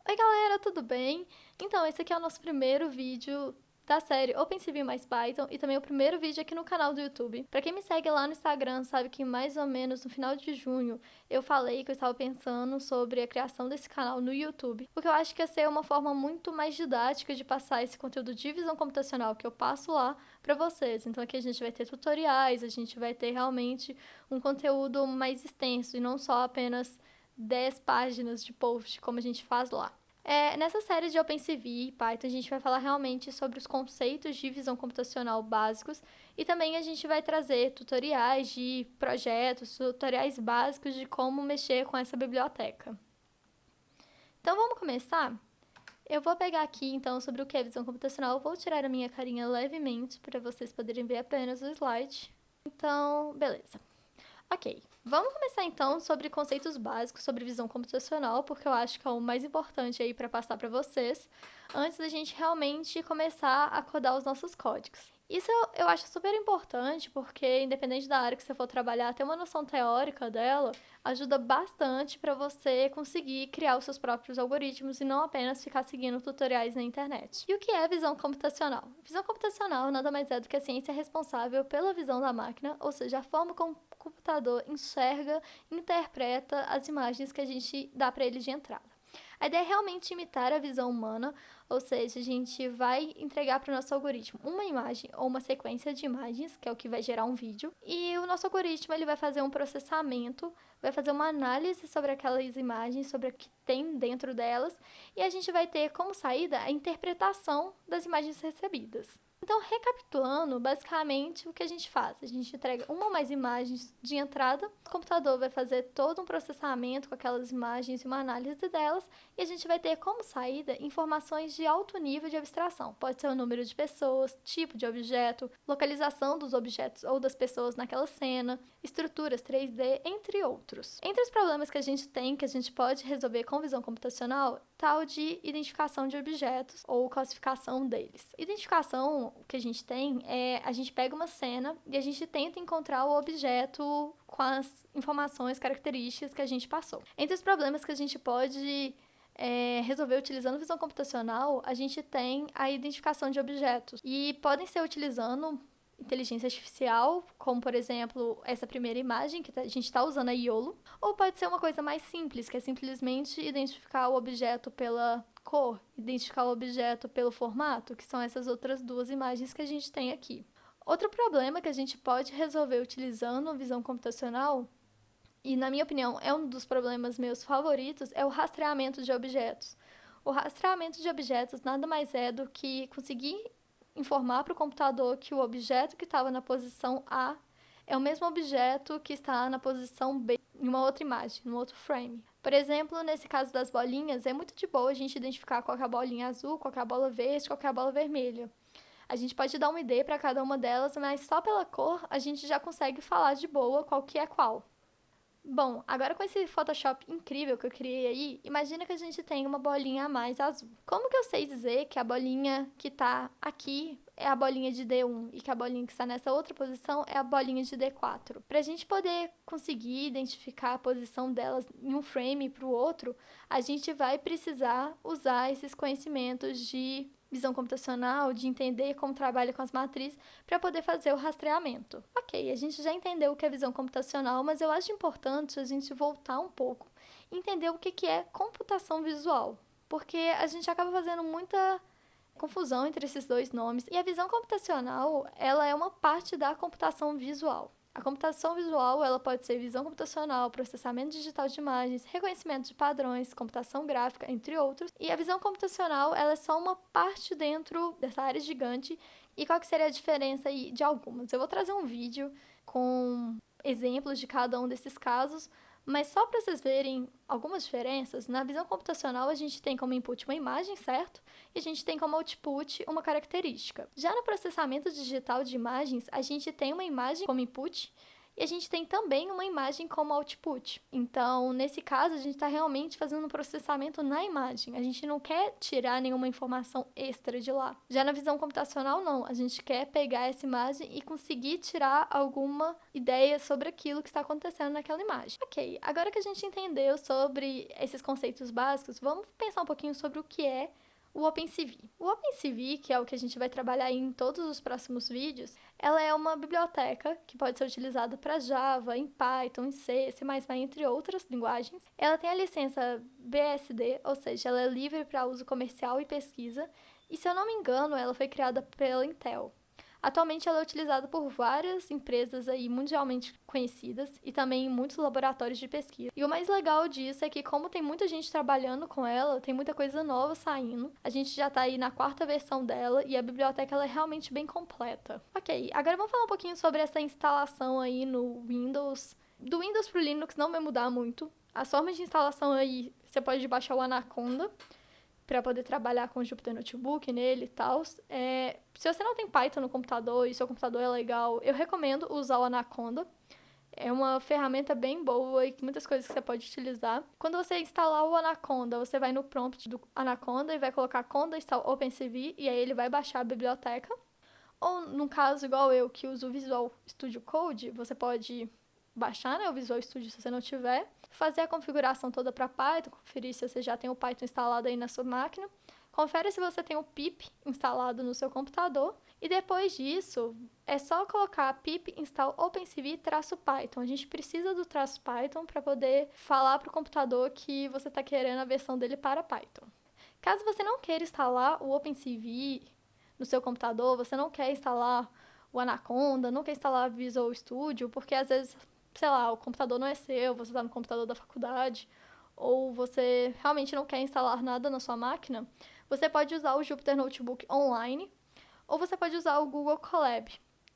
Oi galera, tudo bem? Então, esse aqui é o nosso primeiro vídeo da série OpenCV mais Python e também o primeiro vídeo aqui no canal do YouTube. Pra quem me segue lá no Instagram sabe que mais ou menos no final de junho eu falei que eu estava pensando sobre a criação desse canal no YouTube, porque eu acho que ia ser uma forma muito mais didática de passar esse conteúdo de visão computacional que eu passo lá pra vocês. Então aqui a gente vai ter tutoriais, a gente vai ter realmente um conteúdo mais extenso e não só apenas 10 páginas de post, como a gente faz lá. Nessa série de OpenCV e Python, a gente vai falar realmente sobre os conceitos de visão computacional básicos e também a gente vai trazer tutoriais de projetos, tutoriais básicos de como mexer com essa biblioteca. Então vamos começar? Eu vou pegar aqui então sobre o que é visão computacional, vou tirar a minha carinha levemente para vocês poderem ver apenas o slide. Então, beleza. Ok, vamos começar então sobre conceitos básicos sobre visão computacional, porque eu acho que é o mais importante aí para passar para vocês, antes da gente realmente começar a codar os nossos códigos. Isso eu acho super importante, porque independente da área que você for trabalhar, ter uma noção teórica dela ajuda bastante para você conseguir criar os seus próprios algoritmos e não apenas ficar seguindo tutoriais na internet. E o que é visão computacional? Visão computacional nada mais é do que a ciência responsável pela visão da máquina, ou seja, a forma como o computador enxerga e interpreta as imagens que a gente dá para ele de entrada. A ideia é realmente imitar a visão humana, ou seja, a gente vai entregar para o nosso algoritmo uma imagem ou uma sequência de imagens, que é o que vai gerar um vídeo, e o nosso algoritmo ele vai fazer um processamento, vai fazer uma análise sobre aquelas imagens, sobre o que tem dentro delas, e a gente vai ter como saída a interpretação das imagens recebidas. Então, recapitulando, basicamente o que a gente faz? A gente entrega uma ou mais imagens de entrada, o computador vai fazer todo um processamento com aquelas imagens e uma análise delas, e a gente vai ter como saída informações de alto nível de abstração. Pode ser o número de pessoas, tipo de objeto, localização dos objetos ou das pessoas naquela cena, estruturas 3D, entre outros. Entre os problemas que a gente tem, que a gente pode resolver com visão computacional, tal de identificação de objetos ou classificação deles. Identificação, o que a gente tem é, a gente pega uma cena e a gente tenta encontrar o objeto com as informações, características que a gente passou. Entre os problemas que a gente pode resolver utilizando visão computacional, a gente tem a identificação de objetos e podem ser utilizando inteligência artificial, como por exemplo essa primeira imagem que a gente está usando a YOLO, ou pode ser uma coisa mais simples, que é simplesmente identificar o objeto pela cor, identificar o objeto pelo formato, que são essas outras duas imagens que a gente tem aqui. Outro problema que a gente pode resolver utilizando visão computacional, e na minha opinião é um dos problemas meus favoritos, é o rastreamento de objetos. O rastreamento de objetos nada mais é do que conseguir informar para o computador que o objeto que estava na posição A é o mesmo objeto que está na posição B em uma outra imagem, em um outro frame. Por exemplo, nesse caso das bolinhas, é muito de boa a gente identificar qual é a bolinha azul, qual é a bola verde, qual é a bola vermelha. A gente pode dar um ID para cada uma delas, mas só pela cor a gente já consegue falar de boa qual que é qual. Bom, agora com esse Photoshop incrível que eu criei aí, imagina que a gente tem uma bolinha a mais azul. Como que eu sei dizer que a bolinha que está aqui é a bolinha de D1 e que a bolinha que está nessa outra posição é a bolinha de D4? Para a gente poder conseguir identificar a posição delas em um frame para o outro, a gente vai precisar usar esses conhecimentos de visão computacional, de entender como trabalha com as matrizes, para poder fazer o rastreamento. Ok, a gente já entendeu o que é visão computacional, mas eu acho importante a gente voltar um pouco e entender o que é computação visual, porque a gente acaba fazendo muita confusão entre esses dois nomes, e a visão computacional, ela é uma parte da computação visual. A computação visual, ela pode ser visão computacional, processamento digital de imagens, reconhecimento de padrões, computação gráfica, entre outros. E a visão computacional, ela é só uma parte dentro dessa área gigante. E qual que seria a diferença aí de algumas? Eu vou trazer um vídeo com exemplos de cada um desses casos, mas só para vocês verem algumas diferenças, na visão computacional a gente tem como input uma imagem, certo? E a gente tem como output uma característica. Já no processamento digital de imagens, a gente tem uma imagem como input E a gente tem também uma imagem como output. Então, nesse caso, a gente está realmente fazendo um processamento na imagem. A gente não quer tirar nenhuma informação extra de lá. Já na visão computacional, não. A gente quer pegar essa imagem e conseguir tirar alguma ideia sobre aquilo que está acontecendo naquela imagem. Ok, agora que a gente entendeu sobre esses conceitos básicos, vamos pensar um pouquinho sobre o que é o OpenCV. O OpenCV, que é o que a gente vai trabalhar em todos os próximos vídeos, ela é uma biblioteca que pode ser utilizada para Java, em Python, em C, C++, entre outras linguagens. Ela tem a licença BSD, ou seja, ela é livre para uso comercial e pesquisa, e se eu não me engano, ela foi criada pela Intel. Atualmente ela é utilizada por várias empresas aí mundialmente conhecidas e também em muitos laboratórios de pesquisa. E o mais legal disso é que como tem muita gente trabalhando com ela, tem muita coisa nova saindo. A gente já tá aí na 4ª versão dela e a biblioteca ela é realmente bem completa. Ok, agora vamos falar um pouquinho sobre essa instalação aí no Windows. Do Windows pro Linux não vai mudar muito. As formas de instalação aí, você pode baixar o Anaconda para poder trabalhar com o Jupyter Notebook nele e tal. Se você não tem Python no computador e seu computador é legal, eu recomendo usar o Anaconda. É uma ferramenta bem boa e muitas coisas que você pode utilizar. Quando você instalar o Anaconda, você vai no prompt do Anaconda e vai colocar conda install OpenCV e aí ele vai baixar a biblioteca. Ou, no caso, igual eu, que uso o Visual Studio Code, você pode baixar, né, o Visual Studio se você não tiver, fazer a configuração toda para Python, conferir se você já tem o Python instalado aí na sua máquina, confere se você tem o pip instalado no seu computador, e depois disso, é só colocar pip install OpenCV-Python. A gente precisa do -Python para poder falar para o computador que você está querendo a versão dele para Python. Caso você não queira instalar o OpenCV no seu computador, você não quer instalar o Anaconda, não quer instalar Visual Studio, porque às vezes, sei lá, o computador não é seu, você está no computador da faculdade, ou você realmente não quer instalar nada na sua máquina, você pode usar o Jupyter Notebook Online, ou você pode usar o Google Colab.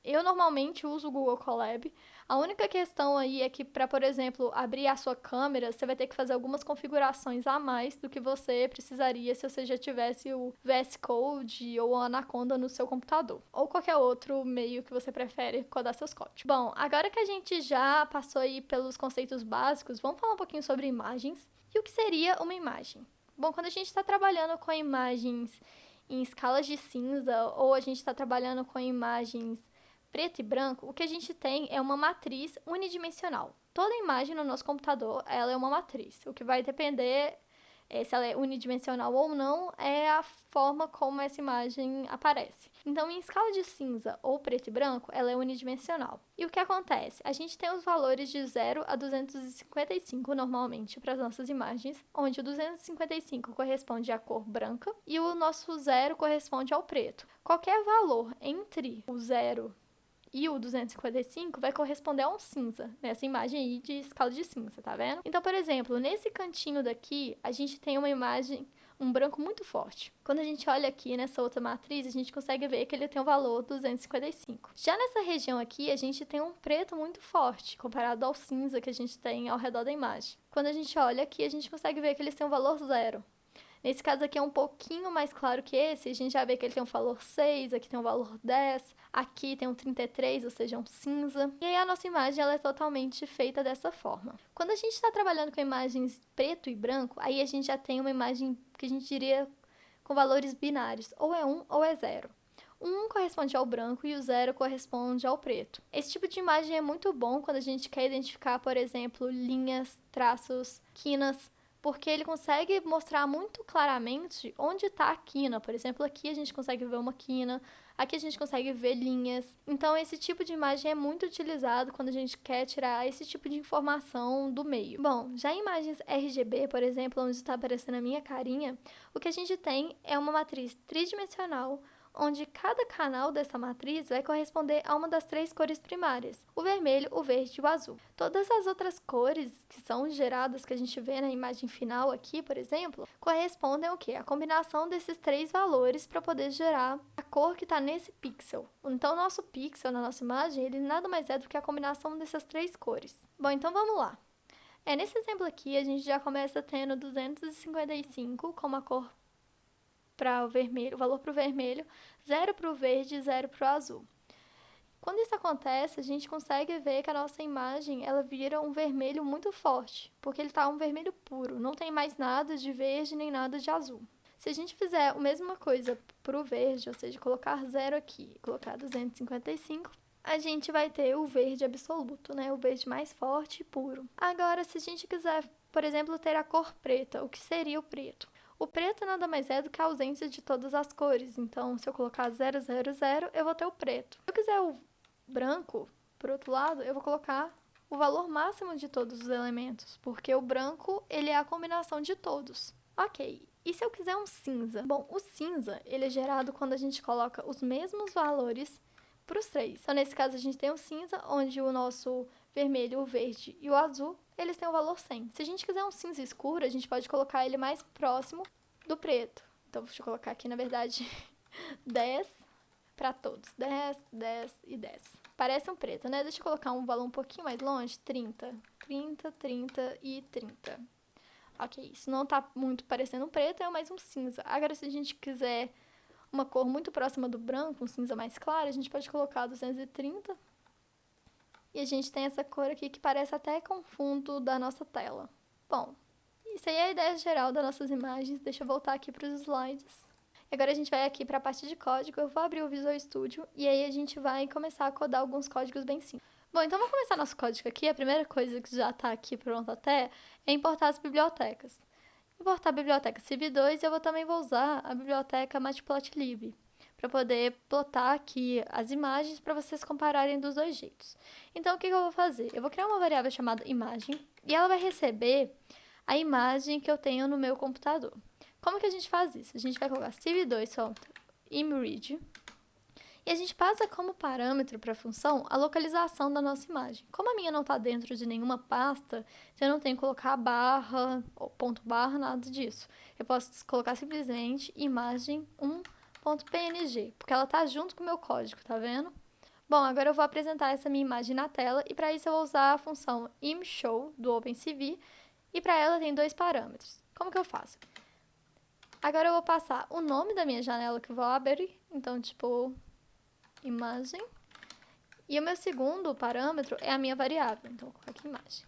Eu normalmente uso o Google Colab. A única questão aí é que para, por exemplo, abrir a sua câmera, você vai ter que fazer algumas configurações a mais do que você precisaria se você já tivesse o VS Code ou o Anaconda no seu computador. Ou qualquer outro meio que você prefere codar seus códigos. Bom, agora que a gente já passou aí pelos conceitos básicos, vamos falar um pouquinho sobre imagens. E o que seria uma imagem? Bom, quando a gente está trabalhando com imagens em escalas de cinza ou a gente está trabalhando com imagens preto e branco, o que a gente tem é uma matriz unidimensional. Toda imagem no nosso computador, ela é uma matriz. O que vai depender se ela é unidimensional ou não é a forma como essa imagem aparece. Então, em escala de cinza ou preto e branco, ela é unidimensional. E o que acontece? A gente tem os valores de 0 a 255 normalmente para as nossas imagens, onde o 255 corresponde à cor branca e o nosso 0 corresponde ao preto. Qualquer valor entre o 0 e o 255 vai corresponder a um cinza, nessa imagem aí de escala de cinza, tá vendo? Então, por exemplo, nesse cantinho daqui, a gente tem uma imagem, um branco muito forte. Quando a gente olha aqui nessa outra matriz, a gente consegue ver que ele tem o valor 255. Já nessa região aqui, a gente tem um preto muito forte, comparado ao cinza que a gente tem ao redor da imagem. Quando a gente olha aqui, a gente consegue ver que eles têm um valor 0. Nesse caso aqui é um pouquinho mais claro que esse, a gente já vê que ele tem um valor 6, aqui tem um valor 10, aqui tem um 33, ou seja, um cinza. E aí a nossa imagem ela é totalmente feita dessa forma. Quando a gente está trabalhando com imagens preto e branco, aí a gente já tem uma imagem que a gente diria com valores binários, ou é 1 ou é 0. O 1 corresponde ao branco e o 0 corresponde ao preto. Esse tipo de imagem é muito bom quando a gente quer identificar, por exemplo, linhas, traços, quinas, porque ele consegue mostrar muito claramente onde está a quina. Por exemplo, aqui a gente consegue ver uma quina, aqui a gente consegue ver linhas. Então, esse tipo de imagem é muito utilizado quando a gente quer tirar esse tipo de informação do meio. Bom, já em imagens RGB, por exemplo, onde está aparecendo a minha carinha, o que a gente tem é uma matriz tridimensional, onde cada canal dessa matriz vai corresponder a uma das 3 cores primárias, o vermelho, o verde e o azul. Todas as outras cores que são geradas, que a gente vê na imagem final aqui, por exemplo, correspondem ao quê? A combinação desses 3 valores para poder gerar a cor que está nesse pixel. Então, o nosso pixel na nossa imagem, ele nada mais é do que a combinação dessas 3 cores. Bom, então vamos lá. Nesse exemplo aqui, a gente já começa tendo 255 como a cor para o vermelho, o valor para o vermelho, 0 para o verde e 0 para o azul. Quando isso acontece, a gente consegue ver que a nossa imagem ela vira um vermelho muito forte, porque ele está um vermelho puro, não tem mais nada de verde nem nada de azul. Se a gente fizer a mesma coisa para o verde, ou seja, colocar 0 aqui, colocar 255, a gente vai ter o verde absoluto, né? O verde mais forte e puro. Agora, se a gente quiser, por exemplo, ter a cor preta, o que seria o preto? O preto nada mais é do que a ausência de todas as cores. Então, se eu colocar 000, eu vou ter o preto. Se eu quiser o branco, por outro lado, eu vou colocar o valor máximo de todos os elementos, porque o branco, ele é a combinação de todos. Ok, e se eu quiser um cinza? Bom, o cinza, ele é gerado quando a gente coloca os mesmos valores para os três. Então, nesse caso, a gente tem o cinza, onde o nosso vermelho, o verde e o azul, eles têm o valor 100. Se a gente quiser um cinza escuro, a gente pode colocar ele mais próximo do preto. Então, deixa eu colocar aqui, na verdade, 10 para todos. 10, 10 e 10. Parece um preto, né? Deixa eu colocar um valor um pouquinho mais longe. 30, 30, 30 e 30. Ok, isso não tá muito parecendo um preto, é mais um cinza. Agora, se a gente quiser uma cor muito próxima do branco, um cinza mais claro, a gente pode colocar 230. E a gente tem essa cor aqui que parece até com o fundo da nossa tela. Bom, isso aí é a ideia geral das nossas imagens. Deixa eu voltar aqui para os slides. Agora a gente vai aqui para a parte de código. Eu vou abrir o Visual Studio e aí a gente vai começar a codar alguns códigos bem simples. Bom, então vamos começar nosso código aqui. A primeira coisa que já está aqui pronta até é importar as bibliotecas. Importar a biblioteca CV2 e eu também vou usar a biblioteca Matplotlib para poder plotar aqui as imagens para vocês compararem dos dois jeitos. Então, o que eu vou fazer? Eu vou criar uma variável chamada imagem e ela vai receber a imagem que eu tenho no meu computador. Como que a gente faz isso? A gente vai colocar CV2.imRead e a gente passa como parâmetro para a função a localização da nossa imagem. Como a minha não está dentro de nenhuma pasta, eu não tenho que colocar barra ou ponto barra, nada disso. Eu posso colocar simplesmente imagem1.png, porque ela está junto com o meu código, tá vendo? Bom, agora eu vou apresentar essa minha imagem na tela e para isso eu vou usar a função imShow do OpenCV e para ela tem dois parâmetros. Como que eu faço? Agora eu vou passar o nome da minha janela que eu vou abrir, então tipo imagem. E o meu segundo parâmetro é a minha variável. Então, vou colocar aqui imagem.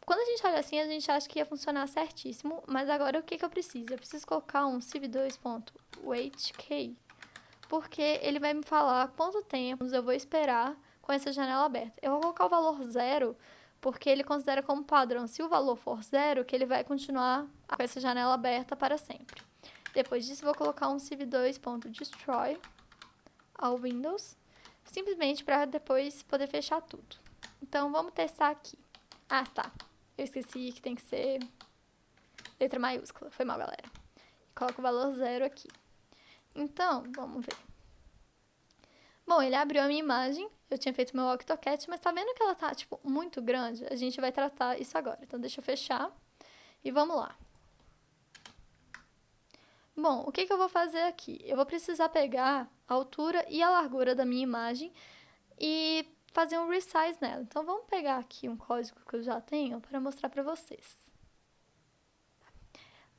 Quando a gente olha assim, a gente acha que ia funcionar certíssimo. Mas agora, o que eu preciso? Eu preciso colocar um cv2.waitKey. Porque ele vai me falar quanto tempo eu vou esperar com essa janela aberta. Eu vou colocar o valor 0, porque ele considera como padrão. Se o valor for 0, que ele vai continuar com essa janela aberta para sempre. Depois disso, eu vou colocar um cv2.destroy ao Windows, simplesmente para depois poder fechar tudo. Então, vamos testar aqui. Ah, tá. Eu esqueci que tem que ser letra maiúscula. Foi mal, galera. Coloco o valor 0 aqui. Então, vamos ver. Bom, ele abriu a minha imagem. Eu tinha feito meu AutoCAD, mas tá vendo que ela tá, tipo, muito grande? A gente vai tratar isso agora. Então, deixa eu fechar e vamos lá. Bom, o que eu vou fazer aqui? Eu vou precisar pegar a altura e a largura da minha imagem e fazer um resize nela. Então, vamos pegar aqui um código que eu já tenho para mostrar para vocês.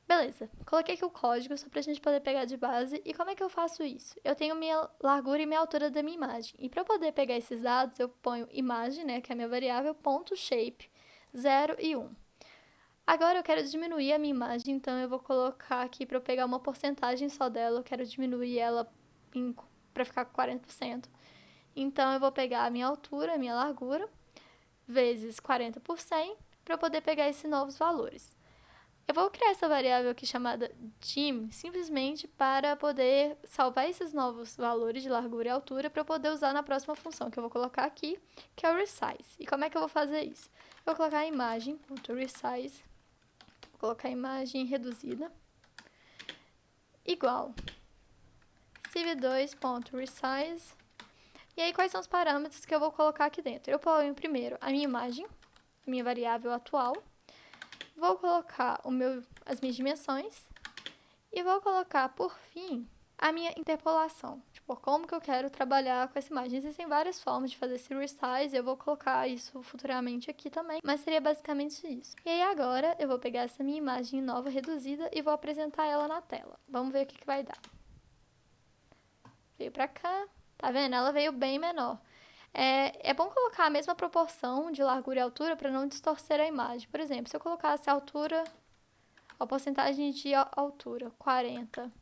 Beleza, coloquei aqui o código só para a gente poder pegar de base. E como é que eu faço isso? Eu tenho minha largura e minha altura da minha imagem. E para eu poder pegar esses dados, eu ponho imagem, né, que é a minha variável, ponto shape, 0 e 1. Agora eu quero diminuir a minha imagem, então eu vou colocar aqui para eu pegar uma porcentagem só dela. Eu quero diminuir ela para ficar com 40%. Então eu vou pegar a minha altura, a minha largura, vezes 40 por 100, para eu poder pegar esses novos valores. Eu vou criar essa variável aqui chamada dim, simplesmente para poder salvar esses novos valores de largura e altura para eu poder usar na próxima função que eu vou colocar aqui, que é o resize. E como é que eu vou fazer isso? Eu vou colocar a imagem, .resize, vou colocar a imagem reduzida, igual cv2.resize. E aí, quais são os parâmetros que eu vou colocar aqui dentro? Eu ponho primeiro a minha imagem, minha variável atual. Vou colocar as minhas dimensões e vou colocar, por fim, a minha interpolação. Tipo, como que eu quero trabalhar com essa imagem. Existem várias formas de fazer esse resize, eu vou colocar isso futuramente aqui também, mas seria basicamente isso. E aí agora eu vou pegar essa minha imagem nova reduzida e vou apresentar ela na tela. Vamos ver o que vai dar. Veio pra cá, Tá vendo? Ela veio bem menor. É bom colocar a mesma proporção de largura e altura para não distorcer a imagem. Por exemplo, se eu colocasse a altura, a porcentagem de altura, 40,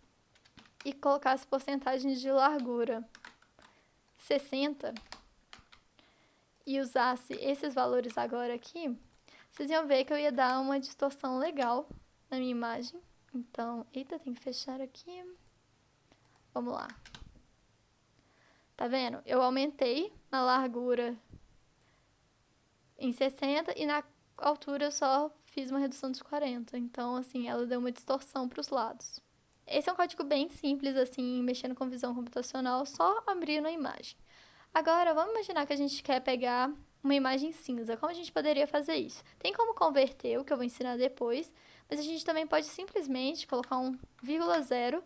e colocasse porcentagem de largura, 60, e usasse esses valores agora aqui, vocês iam ver que eu ia dar uma distorção legal na minha imagem. Então, eita, tem que fechar aqui. Vamos lá. Tá vendo? Eu aumentei na largura em 60 e na altura eu só fiz uma redução de 40. Então, assim, ela deu uma distorção para os lados. Esse é um código bem simples, assim, mexendo com visão computacional, só abrindo a imagem. Agora, vamos imaginar que a gente quer pegar uma imagem cinza. Como a gente poderia fazer isso? Tem como converter, o que eu vou ensinar depois, mas a gente também pode simplesmente colocar um vírgula zero,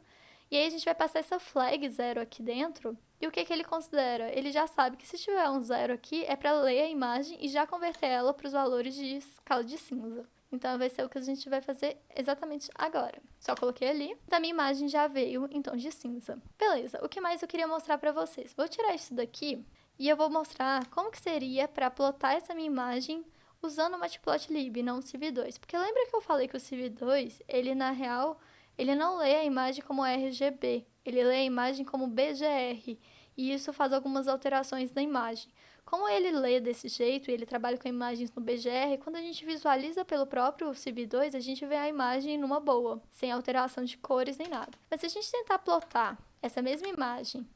e aí a gente vai passar essa flag zero aqui dentro. E o que ele considera? Ele já sabe que se tiver um zero aqui, é para ler a imagem e já converter ela para os valores de escala de cinza. Então, vai ser o que a gente vai fazer exatamente agora. Só coloquei ali. Então, a minha imagem já veio em tons de cinza. Beleza, o que mais eu queria mostrar para vocês? Vou tirar isso daqui e eu vou mostrar como que seria para plotar essa minha imagem usando o Matplotlib, não o Civ2. Porque lembra que eu falei que o Civ2, ele na real, ele não lê a imagem como RGB. Ele lê a imagem como BGR. E isso faz algumas alterações na imagem. Como ele lê desse jeito e ele trabalha com imagens no BGR, quando a gente visualiza pelo próprio Civ2, a gente vê a imagem numa boa, sem alteração de cores nem nada. Mas se a gente tentar plotar essa mesma imagem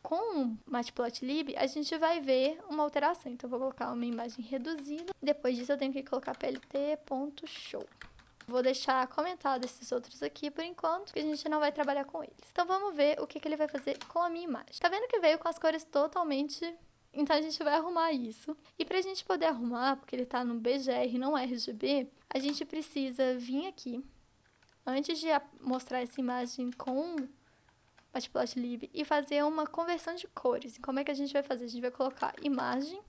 com o Matplotlib, a gente vai ver uma alteração. Então, eu vou colocar uma imagem reduzida. Depois disso, eu tenho que colocar plt.show. Vou deixar comentado esses outros aqui por enquanto, que a gente não vai trabalhar com eles. Então, vamos ver o que ele vai fazer com a minha imagem. Tá vendo que veio com as cores totalmente... Então, a gente vai arrumar isso. E pra gente poder arrumar, porque ele tá no BGR e não RGB, a gente precisa vir aqui, antes de mostrar essa imagem com Matplotlib, e fazer uma conversão de cores. E como é que a gente vai fazer? A gente vai colocar imagem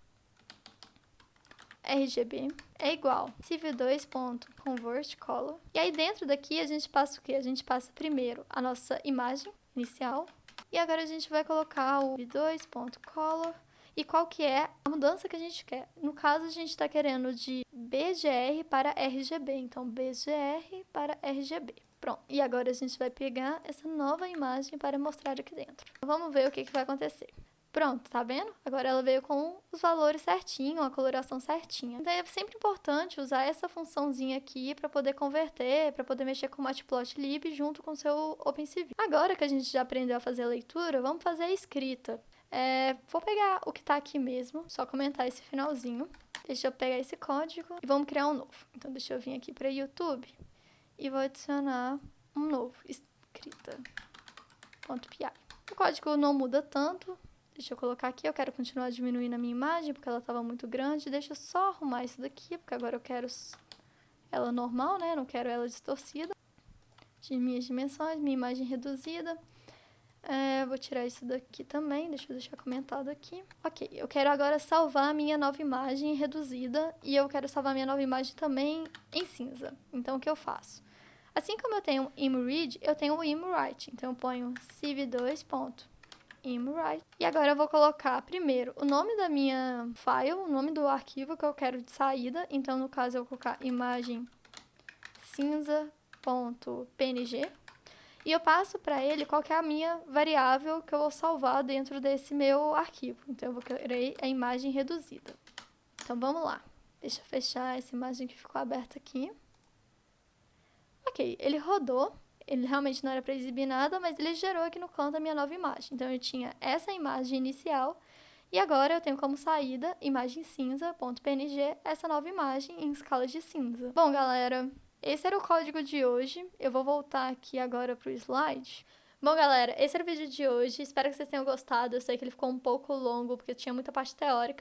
RGB é igual civ2.convertColor. E aí dentro daqui a gente passa o quê? A gente passa primeiro a nossa imagem inicial. E agora a gente vai colocar o civ2.color. E qual que é a mudança que a gente quer? No caso, a gente está querendo de BGR para RGB. Então, BGR para RGB. Pronto. E agora a gente vai pegar essa nova imagem para mostrar aqui dentro. Vamos ver o que vai acontecer. Pronto, tá vendo? Agora ela veio com os valores certinho, a coloração certinha. Então é sempre importante usar essa funçãozinha aqui para poder converter, para poder mexer com o Matplotlib junto com o seu OpenCV. Agora que a gente já aprendeu a fazer a leitura, vamos fazer a escrita. Vou pegar o que tá aqui mesmo, só comentar esse finalzinho. Deixa eu pegar esse código e vamos criar um novo. Então deixa eu vir aqui para YouTube e vou adicionar um novo, escrita.py. O código não muda tanto. Deixa eu colocar aqui, eu quero continuar diminuindo a minha imagem, porque ela estava muito grande. Deixa eu só arrumar isso daqui, porque agora eu quero ela normal, né? Não quero ela distorcida. De minhas dimensões, minha imagem reduzida. Vou tirar isso daqui também, deixa eu deixar comentado aqui. Ok, eu quero agora salvar a minha nova imagem reduzida e eu quero salvar a minha nova imagem também em cinza. Então, o que eu faço? Assim como eu tenho imRead, eu tenho o imWrite. Então, eu ponho civ2.imWrite. E agora eu vou colocar primeiro o nome da minha file, o nome do arquivo que eu quero de saída. Então, no caso, eu vou colocar imagem cinza.png. E eu passo para ele qual que é a minha variável que eu vou salvar dentro desse meu arquivo. Então, eu vou querer a imagem reduzida. Então, vamos lá. Deixa eu fechar essa imagem que ficou aberta aqui. Ok, ele rodou. Ele realmente não era para exibir nada, mas ele gerou aqui no canto a minha nova imagem. Então, eu tinha essa imagem inicial. E agora, eu tenho como saída, imagem cinza.png, essa nova imagem em escala de cinza. Bom, galera... Esse era o código de hoje. Eu vou voltar aqui agora para o slide. Bom, galera, esse era o vídeo de hoje. Espero que vocês tenham gostado. Eu sei que ele ficou um pouco longo, porque tinha muita parte teórica.